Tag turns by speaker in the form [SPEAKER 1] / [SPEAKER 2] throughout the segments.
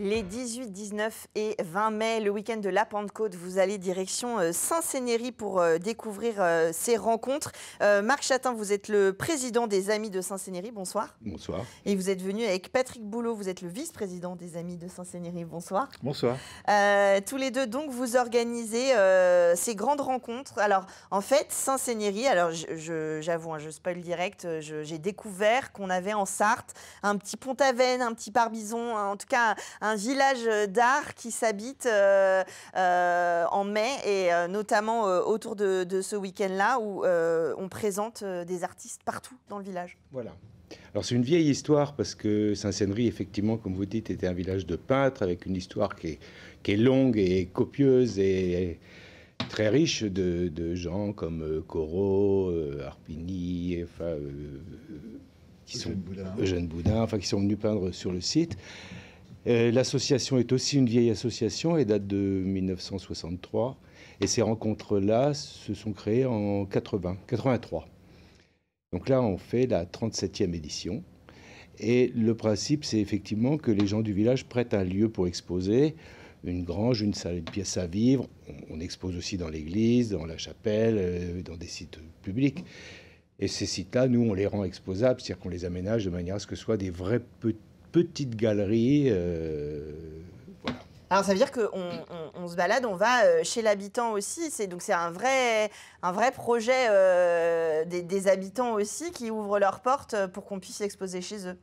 [SPEAKER 1] Les 18, 19 et 20 mai, le week-end de la Pentecôte, vous allez direction Saint-Sénéry pour découvrir ces rencontres. Marc Chatin, vous êtes le président des Amis de Saint-Sénéry. Bonsoir.
[SPEAKER 2] Bonsoir.
[SPEAKER 1] Et vous êtes venu avec Patrick Boulot, vous êtes le vice-président des Amis de Saint-Sénéry. Bonsoir.
[SPEAKER 3] Bonsoir.
[SPEAKER 1] Tous les deux, donc, vous organisez ces grandes rencontres. Alors, en fait, Saint-Sénéry, alors j'avoue, je spoil direct, j'ai découvert qu'on avait en Sarthe un petit Pont-Aven, un petit Barbizon, en tout cas un village d'art qui s'habite en mai et notamment autour de ce week-end-là où on présente des artistes partout dans le village.
[SPEAKER 2] Voilà. Alors c'est une vieille histoire parce que Saint-Sénéry, effectivement, comme vous dites, était un village de peintres avec une histoire qui est longue et copieuse et très riche de gens comme Corot, Harpigny, enfin, Eugène Boudin, enfin, qui sont venus peindre sur le site. L'association est aussi une vieille association et date de 1963. Et ces rencontres-là se sont créées en 83. Donc là, on fait la 37e édition. Et le principe, c'est effectivement que les gens du village prêtent un lieu pour exposer, une grange, une salle, une pièce à vivre. On expose aussi dans l'église, dans la chapelle, dans des sites publics. Et ces sites-là, nous, on les rend exposables, c'est-à-dire qu'on les aménage de manière à ce que ce soit des vraies petites galeries. Voilà.
[SPEAKER 1] Alors ça veut dire qu'on se balade, on va chez l'habitant aussi, donc c'est un vrai projet des habitants aussi qui ouvrent leurs portes pour qu'on puisse exposer chez eux.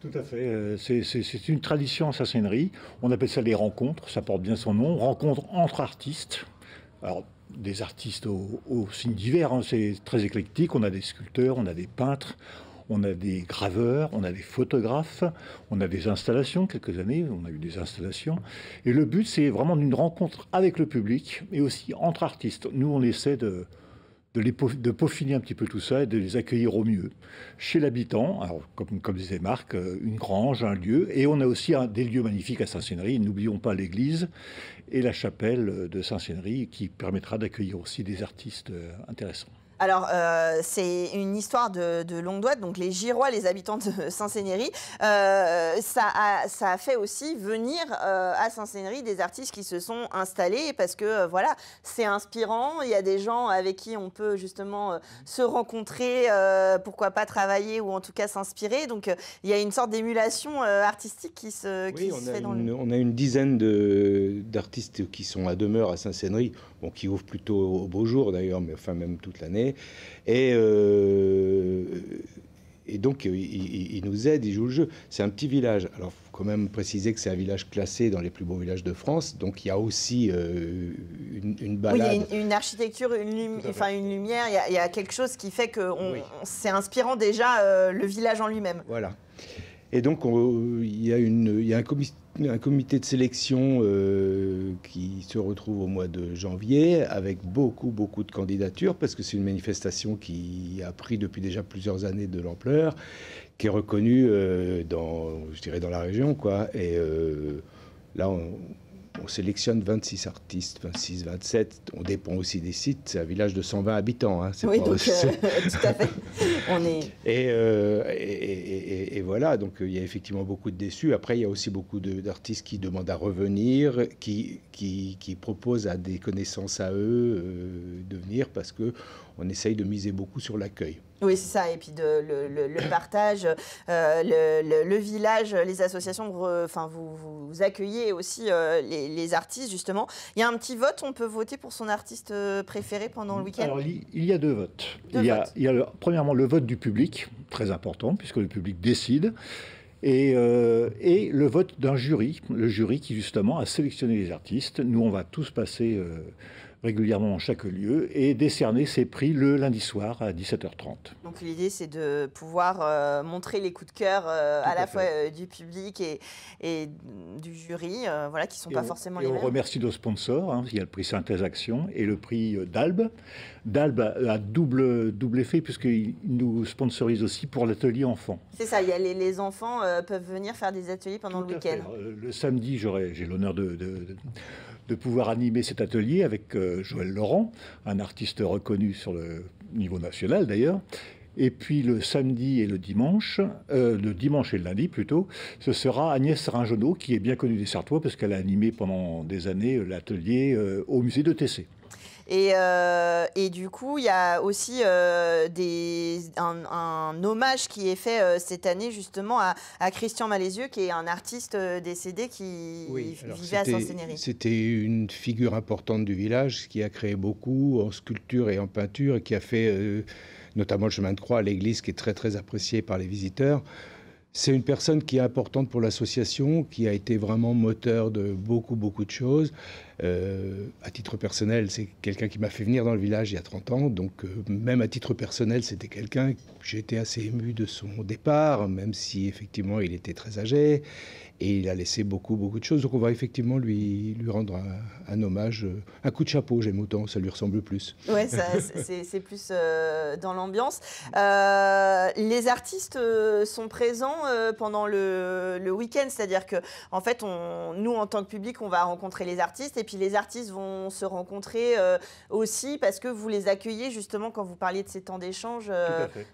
[SPEAKER 3] Tout à fait, c'est une tradition à Saint-Sénéry, on appelle ça les rencontres, ça porte bien son nom, rencontres entre artistes. Alors des artistes aux signes divers, hein, c'est très éclectique, on a des sculpteurs, on a des peintres, on a des graveurs, on a des photographes, on a des installations, quelques années, on a eu des installations. Et le but, c'est vraiment d'une rencontre avec le public et aussi entre artistes. Nous, on essaie de peaufiner un petit peu tout ça et de les accueillir au mieux. Chez l'habitant, alors comme disait Marc, une grange, un lieu. Et on a aussi des lieux magnifiques à Saint-Sénéry. N'oublions pas l'église et la chapelle de Saint-Sénéry qui permettra d'accueillir aussi des artistes intéressants.
[SPEAKER 1] Alors, c'est une histoire de longue date, donc les Girois, les habitants de Saint-Sénéry, ça a fait aussi venir à Saint-Sénéry des artistes qui se sont installés parce que, voilà, c'est inspirant, il y a des gens avec qui on peut justement se rencontrer, pourquoi pas travailler ou en tout cas s'inspirer, donc il y a une sorte d'émulation artistique qui se fait dans le...
[SPEAKER 2] On a une dizaine d'artistes qui sont à demeure à Saint-Sénéry, bon, qui ouvrent plutôt au beau jour d'ailleurs, mais enfin même toute l'année. Et donc, ils nous aident, ils jouent le jeu. C'est un petit village. Alors, il faut quand même préciser que c'est un village classé dans les plus beaux villages de France. Donc, il y a aussi une balade.
[SPEAKER 1] Oui, il y a une architecture, une lumière. Il y a quelque chose qui fait que c'est inspirant déjà le village en lui-même.
[SPEAKER 2] Voilà. Et donc, il y a un comité de sélection qui se retrouve au mois de janvier avec beaucoup de candidatures parce que c'est une manifestation qui a pris depuis déjà plusieurs années de l'ampleur, qui est reconnue dans la région, quoi. Et là, on sélectionne 26 artistes, 26, 27. On dépend aussi des sites. C'est un village de 120 habitants. Hein.
[SPEAKER 1] Oui, donc tout à fait.
[SPEAKER 2] Et voilà, donc il y a effectivement beaucoup de déçus. Après, il y a aussi beaucoup d'artistes qui demandent à revenir, qui proposent à des connaissances à eux de venir parce qu'on essaye de miser beaucoup sur l'accueil.
[SPEAKER 1] Oui, c'est ça. Et puis le partage, le village, les associations, vous accueillez aussi les artistes, justement. Il y a un petit vote, on peut voter pour son artiste préféré pendant le week-end?
[SPEAKER 3] Alors, il y a deux votes. Il y a premièrement le vote du public, très important, puisque le public décide. Et le vote d'un jury, le jury qui justement a sélectionné les artistes. Nous, on va tous passer régulièrement dans chaque lieu et décerner ces prix le lundi soir à 17h30.
[SPEAKER 1] Donc l'idée, c'est de pouvoir montrer les coups de cœur à la fois du public et du jury, voilà, qui ne sont pas forcément les mêmes.
[SPEAKER 3] On remercie nos sponsors, hein. Il y a le prix Synthèse Action et le prix d'Albe. D'Albe a double effet puisqu'il nous sponsorise aussi pour l'atelier enfant.
[SPEAKER 1] C'est ça, les enfants peuvent venir faire des ateliers pendant le week-end.
[SPEAKER 3] Le samedi, j'ai l'honneur de pouvoir animer cet atelier avec Joël Laurent, un artiste reconnu sur le niveau national d'ailleurs. Et puis le samedi et le dimanche et le lundi plutôt, ce sera Agnès Ringenot, qui est bien connue des Sartois parce qu'elle a animé pendant des années l'atelier au musée de Tessé.
[SPEAKER 1] Et du coup, il y a aussi un hommage qui est fait cette année justement à Christian Malézieux, qui est un artiste décédé qui vivait à Saint-Sénéry.
[SPEAKER 2] C'était une figure importante du village qui a créé beaucoup en sculpture et en peinture et qui a fait notamment le chemin de croix à l'église qui est très très apprécié par les visiteurs. C'est une personne qui est importante pour l'association, qui a été vraiment moteur de beaucoup de choses. À titre personnel, c'est quelqu'un qui m'a fait venir dans le village il y a 30 ans. Donc même à titre personnel, c'était quelqu'un, j'étais assez ému de son départ, même si effectivement il était très âgé. Et il a laissé beaucoup de choses. Donc on va effectivement lui rendre un hommage, un coup de chapeau, j'aime autant, ça lui ressemble plus.
[SPEAKER 1] Oui, c'est plus dans l'ambiance. Les artistes sont présents pendant le week-end, c'est-à-dire que en fait, nous en tant que public, on va rencontrer les artistes et puis les artistes vont se rencontrer aussi parce que vous les accueillez justement quand vous parliez de ces temps d'échange.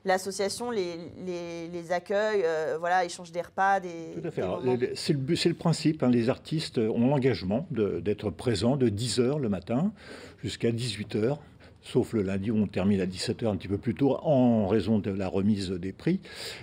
[SPEAKER 1] L'association les accueille, voilà, échange des repas,
[SPEAKER 3] Tout à fait. C'est le principe, hein, les artistes ont l'engagement d'être présents de 10h le matin jusqu'à 18h, sauf le lundi où on termine à 17h un petit peu plus tôt en raison de la remise des prix.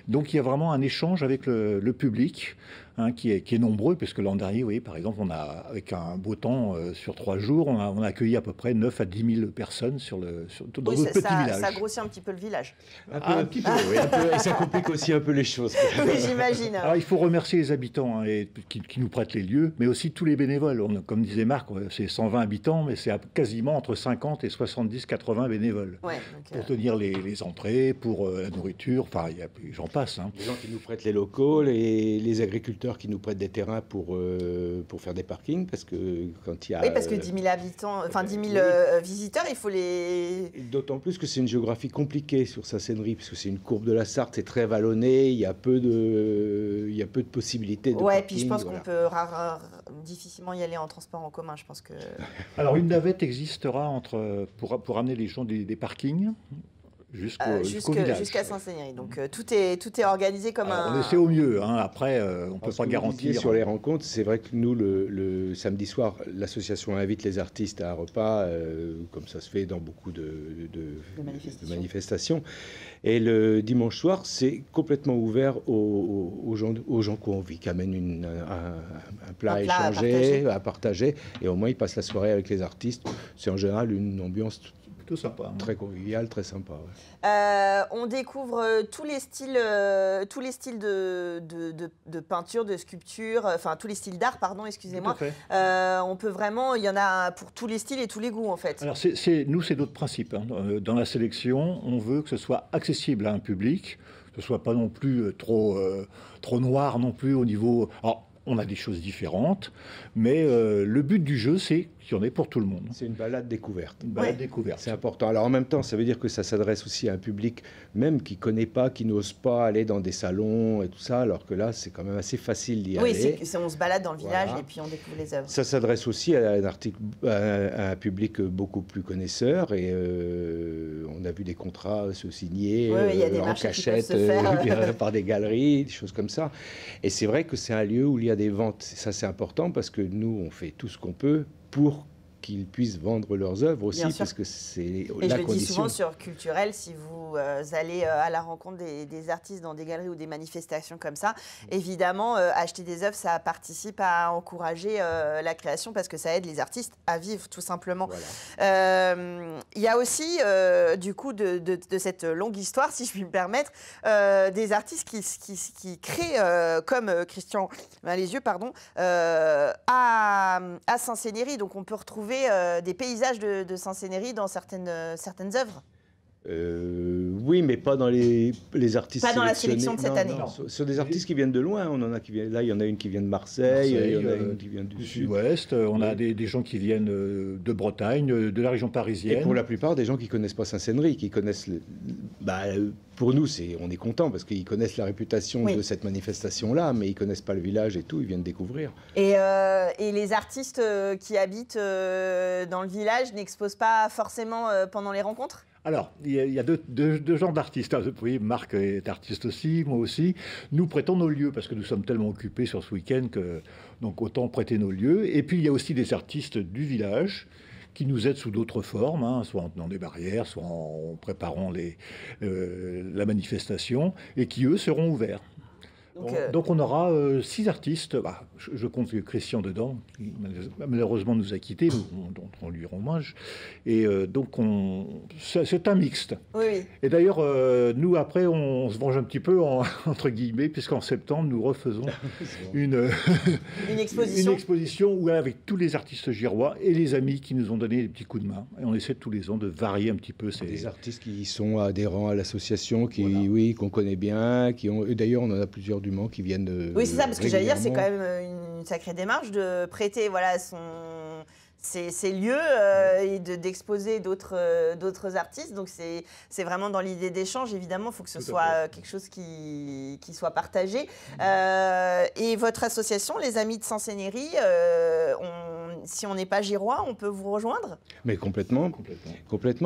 [SPEAKER 3] Donc il y a vraiment un échange avec le public, hein, qui est nombreux, parce que l'an dernier, oui, par exemple, avec un beau temps sur 3 jours, on a accueilli à peu près 9 à 10 000 personnes dans notre petit village.
[SPEAKER 1] Ça grossit un petit peu le village.
[SPEAKER 2] Un petit peu, oui. Et ça complique aussi un peu les choses.
[SPEAKER 1] Oui, j'imagine.
[SPEAKER 3] Alors il faut remercier les habitants, hein, qui nous prêtent les lieux, mais aussi tous les bénévoles. Comme disait Marc, c'est 120 habitants, mais c'est quasiment entre 50 et 70-80 bénévoles.
[SPEAKER 1] Ouais,
[SPEAKER 3] pour tenir les entrées, pour la nourriture, enfin, j'en passe. Hein.
[SPEAKER 2] Les gens qui nous prêtent les locaux, les agriculteurs qui nous prêtent des terrains pour faire des parkings, parce que quand il y a...
[SPEAKER 1] Oui, parce que 10 000 habitants, enfin 10 000 visiteurs, il faut les...
[SPEAKER 2] D'autant plus que c'est une géographie compliquée sur Saint-Sénéry, parce que c'est une courbe de la Sarthe, c'est très vallonné, il y a peu de possibilités de parking.
[SPEAKER 1] Puis je pense qu'on peut difficilement y aller en transport en commun, je pense que...
[SPEAKER 3] Alors une navette existera pour amener les gens des parkings jusqu'au village.
[SPEAKER 1] Jusqu'à Saint-Sénéry. Donc tout est organisé comme
[SPEAKER 3] On essaie au mieux. Hein. Après, on ne peut pas garantir.
[SPEAKER 2] Sur les rencontres, c'est vrai que nous, le samedi soir, l'association invite les artistes à un repas, comme ça se fait dans beaucoup de manifestations. Et le dimanche soir, c'est complètement ouvert aux gens qui ont envie, qui amènent un plat à échanger, à partager. Et au moins, ils passent la soirée avec les artistes. C'est en général une ambiance
[SPEAKER 3] tout sympa,
[SPEAKER 2] très convivial, très sympa.
[SPEAKER 1] Ouais. On découvre tous les styles de peinture, de sculpture, enfin tous les styles d'art, pardon, excusez-moi. On peut vraiment, il y en a pour tous les styles et tous les goûts en fait.
[SPEAKER 3] Alors nous, c'est notre principe. Hein. Dans la sélection, on veut que ce soit accessible à un public, que ce soit pas non plus trop noir non plus au niveau... Alors, on a des choses différentes, mais le but du jeu, c'est qu'il y en ait pour tout le monde.
[SPEAKER 2] C'est une balade découverte.
[SPEAKER 3] Une balade découverte.
[SPEAKER 2] C'est important. Alors en même temps, ça veut dire que ça s'adresse aussi à un public même qui ne connaît pas, qui n'ose pas aller dans des salons et tout ça, alors que là, c'est quand même assez facile d'y aller.
[SPEAKER 1] Oui, on se balade dans le village et puis on découvre les œuvres.
[SPEAKER 2] Ça s'adresse aussi à un public beaucoup plus connaisseur et on a vu des contrats se signer en cachette par des galeries, des choses comme ça. Et c'est vrai que c'est un lieu où il y a des ventes. Ça, c'est important parce que nous, on fait tout ce qu'on peut pour qu'ils puissent vendre leurs œuvres aussi, parce que c'est la condition. Et je le dis souvent
[SPEAKER 1] sur Culturel, si vous allez à la rencontre des artistes dans des galeries ou des manifestations comme ça, évidemment, acheter des œuvres, ça participe à encourager la création parce que ça aide les artistes à vivre, tout simplement. Voilà. Il y a aussi, du coup, de cette longue histoire, si je puis me permettre, des artistes qui créent, comme Christian Malézieux, pardon, à Saint-Sénéry. Donc, on peut retrouver des paysages de Saint-Sénéry dans certaines œuvres.
[SPEAKER 2] Oui, mais pas dans les artistes
[SPEAKER 1] pas dans la sélection de cette année.
[SPEAKER 2] Non. Sur des artistes qui viennent de loin. On en a qui viennent. Là, il y en a une qui vient de Marseille, il y en a une qui vient du
[SPEAKER 3] sud-ouest. On a des gens qui viennent de Bretagne, de la région parisienne.
[SPEAKER 2] Et pour la plupart, des gens qui connaissent pas Saint-Sénéry, qui connaissent. Pour nous, on est content parce qu'ils connaissent la réputation de cette manifestation-là, mais ils connaissent pas le village et tout. Ils viennent découvrir.
[SPEAKER 1] Et les artistes qui habitent dans le village n'exposent pas forcément pendant les rencontres ?
[SPEAKER 3] Alors, il y a deux genres d'artistes. Vous voyez, Marc est artiste aussi, moi aussi. Nous prêtons nos lieux parce que nous sommes tellement occupés sur ce week-end que donc autant prêter nos lieux. Et puis, il y a aussi des artistes du village qui nous aident sous d'autres formes, hein, soit en tenant des barrières, soit en préparant la manifestation, et qui, eux, seront ouverts. Donc on aura 6 artistes, je compte Christian dedans, qui malheureusement nous a quittés, dont on lui rend hommage. Et donc c'est un mixte.
[SPEAKER 1] Oui.
[SPEAKER 3] Et d'ailleurs, nous après, on se venge un petit peu, entre guillemets, puisqu'en septembre, nous refaisons une exposition où, avec tous les artistes girois et les amis qui nous ont donné des petits coups de main. Et on essaie tous les ans de varier un petit peu ces...
[SPEAKER 2] Des artistes qui sont adhérents à l'association, qu'on connaît bien, et d'ailleurs on en a plusieurs du Mans qui viennent de...
[SPEAKER 1] Oui, c'est ça, parce que j'allais dire, c'est quand même une sacrée démarche de prêter ces lieux et d'exposer d'autres artistes. Donc c'est vraiment dans l'idée d'échange, évidemment, il faut que ce soit quelque chose qui soit partagé. Et votre association, les Amis de Sancennerie, si on n'est pas girois, on peut vous rejoindre?
[SPEAKER 2] Mais complètement.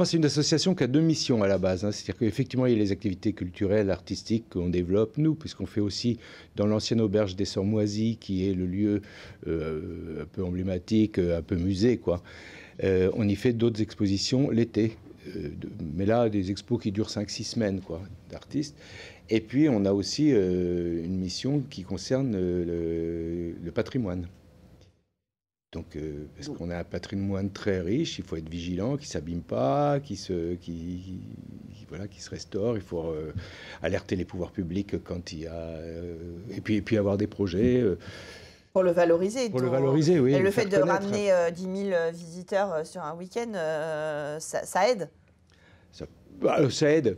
[SPEAKER 2] C'est une association qui a 2 missions à la base, hein. C'est-à-dire qu'effectivement, il y a les activités culturelles, artistiques qu'on développe, nous, puisqu'on fait aussi dans l'ancienne auberge des Sœurs Moisies, qui est le lieu un peu emblématique, un peu musée, quoi. On y fait d'autres expositions l'été. Mais là, des expos qui durent 5-6 semaines, quoi, d'artistes. Et puis, on a aussi une mission qui concerne le patrimoine. Donc, parce qu'on a un patrimoine très riche, il faut être vigilant, qui ne s'abîme pas, qui se restaure. Il faut alerter les pouvoirs publics quand il y a... et puis avoir des projets...
[SPEAKER 1] Pour le valoriser.
[SPEAKER 2] Pour le valoriser, oui.
[SPEAKER 1] Et le fait de ramener 10 000 visiteurs sur un week-end, ça aide?
[SPEAKER 2] Ça aide.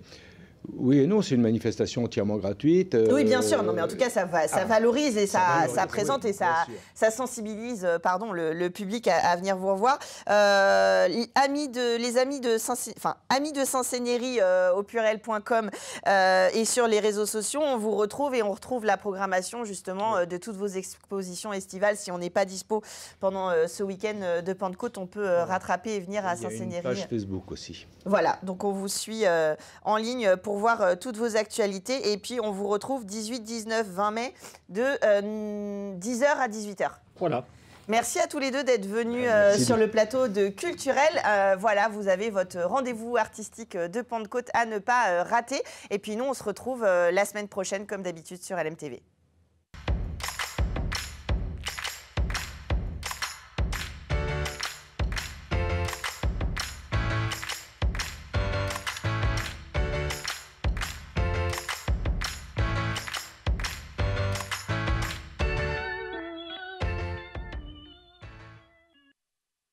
[SPEAKER 2] Oui et non, c'est une manifestation entièrement gratuite.
[SPEAKER 1] Oui, bien sûr. Non, mais en tout cas, ça valorise et ça présente, oui, et ça sensibilise le public à venir vous revoir. Les amis de Sancennerie au pluriel.com et sur les réseaux sociaux, on vous retrouve et on retrouve la programmation justement de toutes vos expositions estivales. Si on n'est pas dispo pendant ce week-end de Pentecôte, on peut rattraper et venir à Sancennerie.
[SPEAKER 2] Il y a une page Facebook aussi.
[SPEAKER 1] Voilà, donc on vous suit en ligne pour voir toutes vos actualités. Et puis, on vous retrouve 18, 19, 20 mai de 10h à 18h.
[SPEAKER 3] Voilà.
[SPEAKER 1] Merci à tous les deux d'être venus sur le plateau de Culturel. Voilà, vous avez votre rendez-vous artistique de Pentecôte à ne pas rater. Et puis, nous, on se retrouve la semaine prochaine, comme d'habitude, sur LMTV.